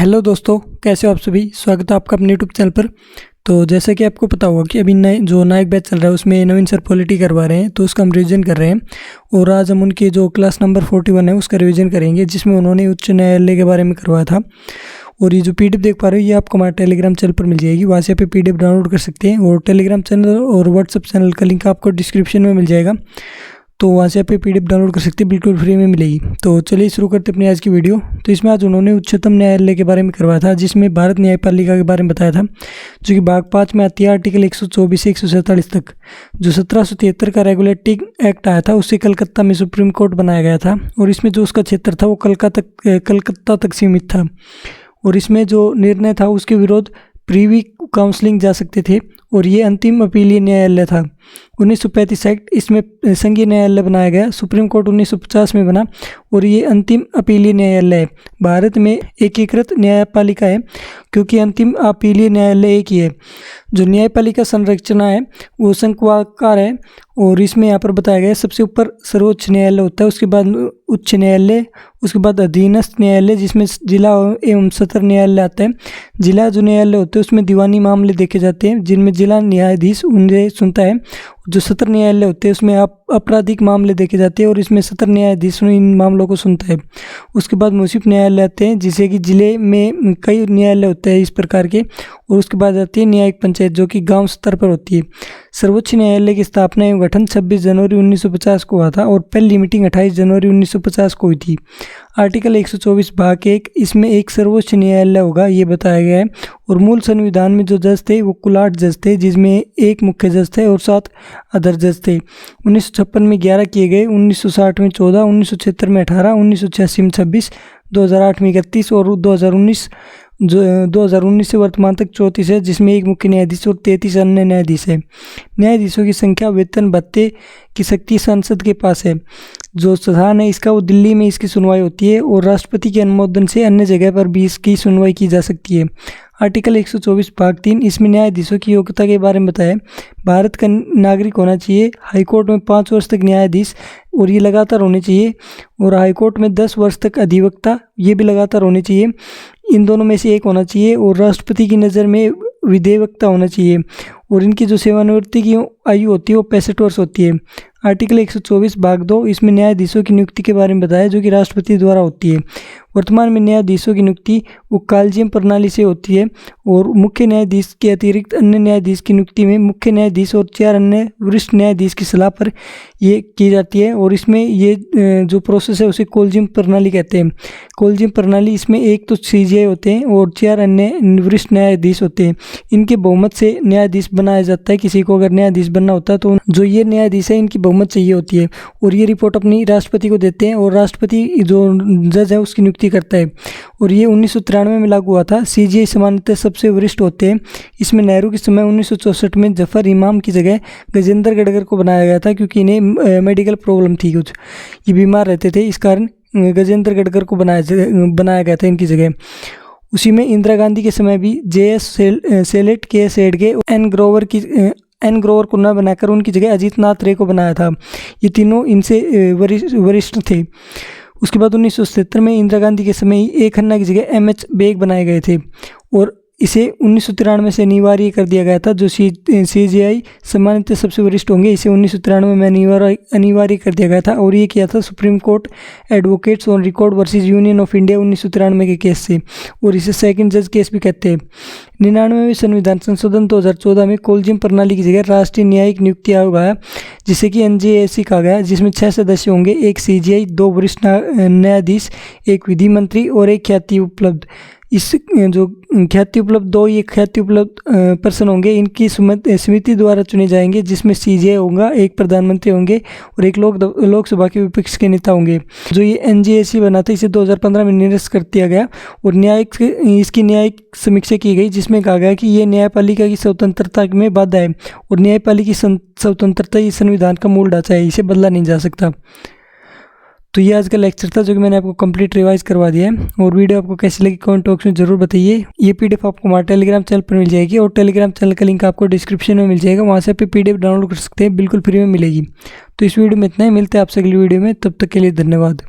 Hello दोस्तों, कैसे हो आप सभी। स्वागत है आपका अपने यूट्यूब चैनल पर। तो जैसा कि आपको पता होगा कि अभी नए जो नायक बैच चल रहा है उसमें नवीन सर पॉलिटी करवा रहे हैं, तो उसका हम रिवीजन कर रहे हैं। और आज हम उनके जो क्लास नंबर 41 है उसका रिवीजन करेंगे, जिसमें उन्होंने उच्च न्यायालय के बारे में करवाया था। और ये जो पीडीएफ देख पा रहे हो ये आपको हमारे टेलीग्राम चैनल पर मिल जाएगी, वहाँ से आप पीडीएफ डाउनलोड कर सकते हैं। और टेलीग्राम चैनल और व्हाट्सअप चैनल का लिंक आपको डिस्क्रिप्शन में मिल जाएगा, तो वहाँ से आप पीडीएफ डाउनलोड कर सकते हैं, बिल्कुल फ्री में मिलेगी। तो चलिए शुरू करते हैं अपनी आज की वीडियो। तो इसमें आज उन्होंने उच्चतम न्यायालय के बारे में करवाया था, जिसमें भारत न्यायपालिका के बारे में बताया था, जो कि भाग 5 में आती है आर्टिकल 124 से 147 तक। जो 1773 का रेगुलेटिंग एक्ट आया था उससे कलकत्ता में सुप्रीम कोर्ट बनाया गया था। और इसमें जो उसका क्षेत्र था वो कलकत्ता तक सीमित था। और इसमें जो निर्णय था उसके विरोध प्रीवी काउंसलिंग जा सकते थे। और ये अंतिम अपीलीय न्यायालय था। 1935 एक्ट इसमें संघीय न्यायालय बनाया गया। सुप्रीम कोर्ट 1950 में बना और ये अंतिम अपीलीय न्यायालय है। भारत में एकीकृत न्यायपालिका है, क्योंकि अंतिम अपीलीय न्यायालय एक ही है। जो न्यायपालिका संरचना है वो शंक्वाकार है। और इसमें यहाँ पर बताया गया है सबसे ऊपर सर्वोच्च न्यायालय होता है, उसके बाद उच्च न्यायालय, उसके बाद अधीनस्थ न्यायालय जिसमें जिला एवं सत्र न्यायालय आता है। जिला जो न्यायालय होते हैं उसमें दीवानी मामले देखे जाते हैं, जिनमें जिला न्यायाधीश उन्हें सुनता है। जो सत्र न्यायालय होते हैं उसमें आपराधिक मामले देखे जाते हैं और इसमें सत्र न्यायाधीश इन मामलों को सुनता है। उसके बाद मुंसिफ न्यायालय आते हैं, जिसे कि जिले में कई न्यायालय होते हैं इस प्रकार के। और उसके बाद आती है न्यायिक पंचायत, जो कि गांव स्तर पर होती है। सर्वोच्च न्यायालय की स्थापना एवं गठन 26 जनवरी 1950 को हुआ था और पहली मीटिंग 28 जनवरी 1950 को हुई थी। आर्टिकल 124 भाग 1 इसमें एक सर्वोच्च न्यायालय होगा ये बताया गया है। और मूल संविधान में जो जज थे वो कुल 8 जज थे, जिसमें एक मुख्य जज थे और 7 अदर जज थे। 1956 में 11 किए गए, 1960 में 14, 1976 में 18, 1986 में 26, 2008 में 31 और 2019 से वर्तमान तक 34 है, जिसमें एक मुख्य न्यायाधीश और 33 अन्य न्यायाधीश है। न्यायाधीशों की संख्या वेतन भत्ते की शक्ति संसद के पास है। जो स्थान है इसका वो दिल्ली में इसकी सुनवाई होती है। और राष्ट्रपति के अनुमोदन से अन्य जगह पर भी इसकी सुनवाई की जा सकती है। आर्टिकल 124 भाग 3 इसमें न्यायाधीशों की योग्यता के बारे में बताया। भारत का नागरिक होना चाहिए। हाईकोर्ट में 5 वर्ष तक न्यायाधीश और ये लगातार होने चाहिए। और हाईकोर्ट में 10 वर्ष तक अधिवक्ता, ये भी लगातार होने चाहिए। इन दोनों में से एक होना चाहिए। और राष्ट्रपति की नज़र में विधिवक्ता होना चाहिए। और इनकी जो सेवानिवृत्ति की आयु होती है वो 65 वर्ष होती है। आर्टिकल 124 भाग 2 इसमें न्यायाधीशों की नियुक्ति के बारे में बताया, जो कि राष्ट्रपति द्वारा होती है। वर्तमान में न्यायाधीशों की नियुक्ति वो कॉलेजियम प्रणाली से होती है। और मुख्य न्यायाधीश के अतिरिक्त अन्य न्यायाधीश की नियुक्ति में मुख्य न्यायाधीश और 4 अन्य वरिष्ठ न्यायाधीश की सलाह पर ये की जाती है। और इसमें ये जो प्रोसेस है उसे कॉलेजियम प्रणाली कहते हैं। कॉलेजियम प्रणाली इसमें एक तो सीजीआई होते हैं और 4 अन्य वरिष्ठ न्यायाधीश होते हैं। इनके बहुमत से न्यायाधीश बनाया जाता है। किसी को अगर न्यायाधीश बनना होता है तो जो ये न्यायाधीश है इनकी बहुमत चाहिए होती है। और ये रिपोर्ट अपनी राष्ट्रपति को देते हैं और राष्ट्रपति जो जज है उसकी नियुक्ति करता है। और ये 1993 में लागू हुआ था। सीजीआई सामान्यतः सबसे वरिष्ठ होते हैं। इसमें नेहरू के समय 1964 में जफर इमाम की जगह गजेंद्र गडकर को बनाया गया था, क्योंकि इन्हें मेडिकल प्रॉब्लम थी कुछ, ये बीमार रहते थे, इस कारण गजेंद्र गडकर को बनाया गया था इनकी जगह। उसी में इंदिरा गांधी के समय भी JS सेलेट, KS हेडगे, एन ग्रोवर को न बनाकर उनकी जगह अजीत नाथ रे को बनाया था। ये तीनों इनसे वरिष्ठ थे। उसके बाद 1977 में इंदिरा गांधी के समय A खन्ना की जगह MH बेग बनाए गए थे। और इसे 1993 से अनिवार्य कर दिया गया था। जो CJI सामान्यतः सबसे वरिष्ठ होंगे, इसे 1993 में अनिवार्य कर दिया गया था। और ये किया था supreme court advocates on record versus union of India 1993 के केस से। और इसे सेकंड जज केस भी कहते हैं। 99वें संविधान संशोधन 2014 में कॉलेजियम प्रणाली की जगह राष्ट्रीय न्यायिक नियुक्ति आयोग आया, जिसे कि NJAC कहा गया, जिसमें 6 सदस्य होंगे, एक CJI, 2 वरिष्ठ न्यायाधीश, एक विधि मंत्री और एक ख्याति उपलब्ध। इस जो ख्याति उपलब्ध 2 ये ख्याति उपलब्ध पर्सन होंगे, इनकी समिति द्वारा चुने जाएंगे, जिसमें CJI होगा, एक प्रधानमंत्री होंगे और एक लोकसभा के विपक्ष के नेता होंगे। जो ये NJAC बना था इसे 2015 में निरस्त कर दिया गया। और इसकी न्यायिक समीक्षा की गई, जिसमें कहा गया कि ये न्यायपालिका की स्वतंत्रता में बाधा है। और न्यायपालिका की स्वतंत्रता ये संविधान का मूल ढांचा है, इसे बदला नहीं जा सकता। तो ये आज का लेक्चर था, जो कि मैंने आपको कंप्लीट रिवाइज करवा दिया है। और वीडियो आपको कैसी लगी कमेंट बॉक्स में जरूर बताइए। ये पीडीएफ आपको हमारे टेलीग्राम चैनल पर मिल जाएगी और टेलीग्राम चैनल का लिंक आपको डिस्क्रिप्शन में मिल जाएगा, वहाँ से आप पीडीएफ डाउनलोड कर सकते हैं, बिल्कुल फ्री में मिलेगी। तो इस वीडियो में इतना ही, मिलते हैं आपसे अगली वीडियो में, तब तक के लिए धन्यवाद।